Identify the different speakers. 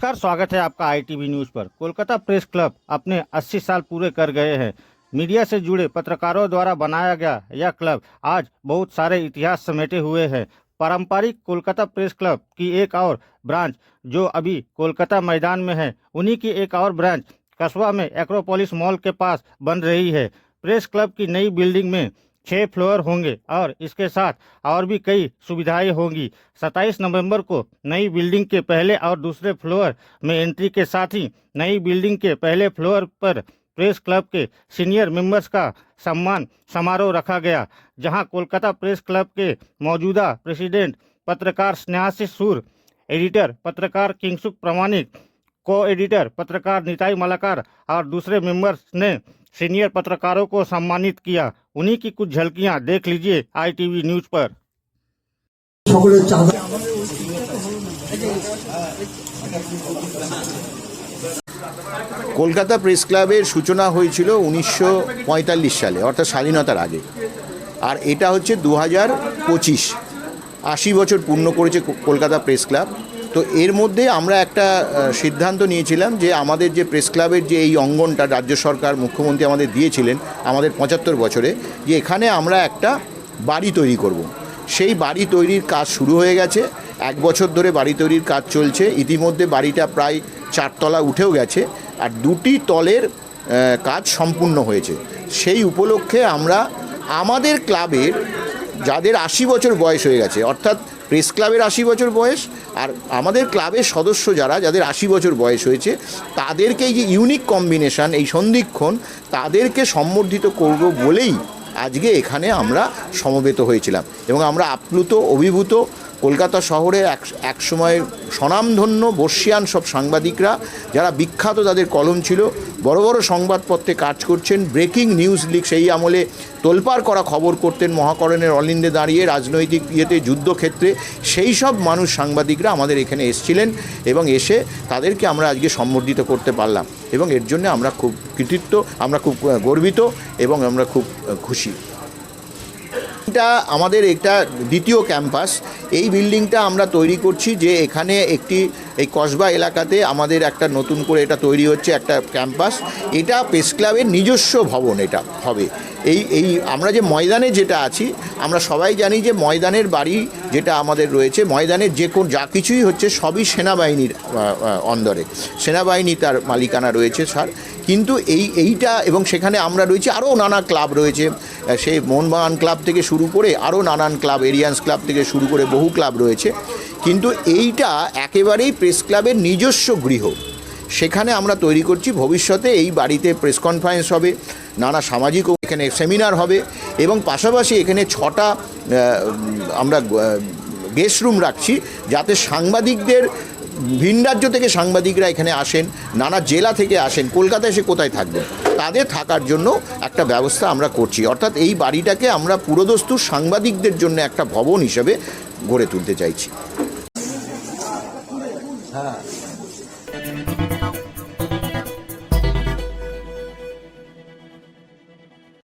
Speaker 1: नमस्कार, स्वागत है आपका आईटीवी न्यूज़ पर। कोलकाता प्रेस क्लब अपने 80 साल पूरे कर गए हैं। मीडिया से जुड़े पत्रकारों द्वारा बनाया गया यह क्लब आज बहुत सारे इतिहास समेटे हुए है। पारंपरिक कोलकाता प्रेस क्लब की एक और ब्रांच जो अभी कोलकाता मैदान में है, उन्हीं की एक और ब्रांच कस्बा में एक्रोपोलिस मॉल के पास बन रही है। प्रेस क्लब की नई बिल्डिंग में 6 फ्लोर होंगे और इसके साथ और भी कई सुविधाएं होंगी। 27 नवंबर को नई बिल्डिंग के पहले और दूसरे फ्लोर में एंट्री के साथ ही नई बिल्डिंग के पहले फ्लोर पर प्रेस क्लब के सीनियर मेंबर्स का सम्मान समारोह रखा गया, जहां कोलकाता प्रेस क्लब के मौजूदा प्रेसिडेंट पत्रकार स्नेहाशीष सूर, एडिटर पत्रकार किंगसुख प्रमाणिक, को एडिटर पत्रकार निताई मलाकार और दूसरे मेंबर्स ने सीनियर पत्रकारों को सम्मानित किया। उन्हीं की कुछ झलकियां देख लीजिए आईटीवी न्यूज पर।
Speaker 2: কলকাতা প্রেস ক্লাবের সূচনা হয়েছিল 1945 সালে, অর্থাৎ স্বাধীনতার আগে। আর এটা হচ্ছে 2025, 80 বছর পূর্ণ করেছে কলকাতা প্রেস ক্লাব। তো এর মধ্যে আমরা একটা সিদ্ধান্ত নিয়েছিলাম যে আমাদের যে প্রেস ক্লাবের যে এই অঙ্গনটা রাজ্য সরকার, মুখ্যমন্ত্রী আমাদের দিয়েছিলেন আমাদের 75 বছরে, যে এখানে আমরা একটা বাড়ি তৈরি করব। সেই বাড়ি তৈরির কাজ শুরু হয়ে গেছে। 1 বছর ধরে বাড়ি তৈরির কাজ চলছে। ইতিমধ্যে বাড়িটা প্রায় 4 তলা উঠেও গেছে আর 2টি তলের কাজ সম্পূর্ণ হয়েছে। সেই উপলক্ষে আমরা আমাদের ক্লাবের যাদের 80 বছর বয়স হয়ে গেছে, অর্থাৎ প্রেস ক্লাবের 80 বছর বয়স আর আমাদের ক্লাবের সদস্য যাদের 80 বছর বয়স হয়েছে, তাদেরকে এই যে ইউনিক কম্বিনেশন, এই সন্ধিক্ষণ, তাদেরকে সম্বর্ধিত করব বলেই আজকে এখানে আমরা সমবেত হয়েছিলাম। এবং আমরা আপ্লুত, অভিভূত। কলকাতা শহরে এক সময় স্বনামধন্য বর্ষিয়ান সব সাংবাদিকরা, যারা বিখ্যাত, তাদের কলম ছিল, বড় বড় সংবাদপত্রে কাজ করছেন, ব্রেকিং নিউজ লিক, সেই আমলে তোলপাড় করা খবর করতেন, মহাকরণের অলিন্দে দাঁড়িয়ে রাজনৈতিক যুদ্ধক্ষেত্রে, সেই সব মানুষ, সাংবাদিকরা আমাদের এখানে এসেছিলেন এবং এসে তাদেরকে আমরা আজকে সম্বর্ধিত করতে পারলাম। এবং এর জন্য আমরা খুব কৃতিত্ব, আমরা খুব গর্বিত এবং আমরা খুব খুশি। এটা আমাদের একটা দ্বিতীয় ক্যাম্পাস। এই বিল্ডিংটা আমরা তৈরি করছি যে এখানে এই কসবা এলাকাতে আমাদের একটা নতুন করে এটা তৈরি হচ্ছে একটা ক্যাম্পাস। এটা প্রেস ক্লাবের নিজস্ব ভবন এটা হবে। এই আমরা যে ময়দানে যেটা আছি, আমরা সবাই জানি যে ময়দানের বাড়ি যেটা আমাদের রয়েছে, ময়দানের যা কিছুই হচ্ছে সবই সেনাবাহিনীর অন্দরে, সেনাবাহিনী তার মালিকানা রয়েছে স্যার। কিন্তু এইটা এবং সেখানে আমরা রয়েছি, আরও নানা ক্লাব রয়েছে, সেই মোহনবাগান ক্লাব থেকে শুরু করে আরও নানান ক্লাব, এরিয়ান্স ক্লাব থেকে শুরু করে বহু ক্লাব রয়েছে। কিন্তু এইটা একেবারেই প্রেস ক্লাবের নিজস্ব গৃহ। সেখানে আমরা তৈরি করছি। ভবিষ্যতে এই বাড়িতে প্রেস কনফারেন্স হবে, নানা সামাজিক এখানে সেমিনার হবে এবং পাশাপাশি এখানে 6টা আমরা গেস্ট রুম রাখছি, যাতে সাংবাদিকদের, ভিন রাজ্য থেকে সাংবাদিকরা এখানে আসেন, নানা জেলা থেকে আসেন, কলকাতায় এসে কোথায় থাকবেন, তাদের থাকার জন্য একটা ব্যবস্থা আমরা করছি। অর্থাৎ এই বাড়িটাকে আমরা পুরোদস্তুর সাংবাদিকদের জন্য একটা ভবন হিসেবে গড়ে তুলতে চাইছি। হ্যাঁ।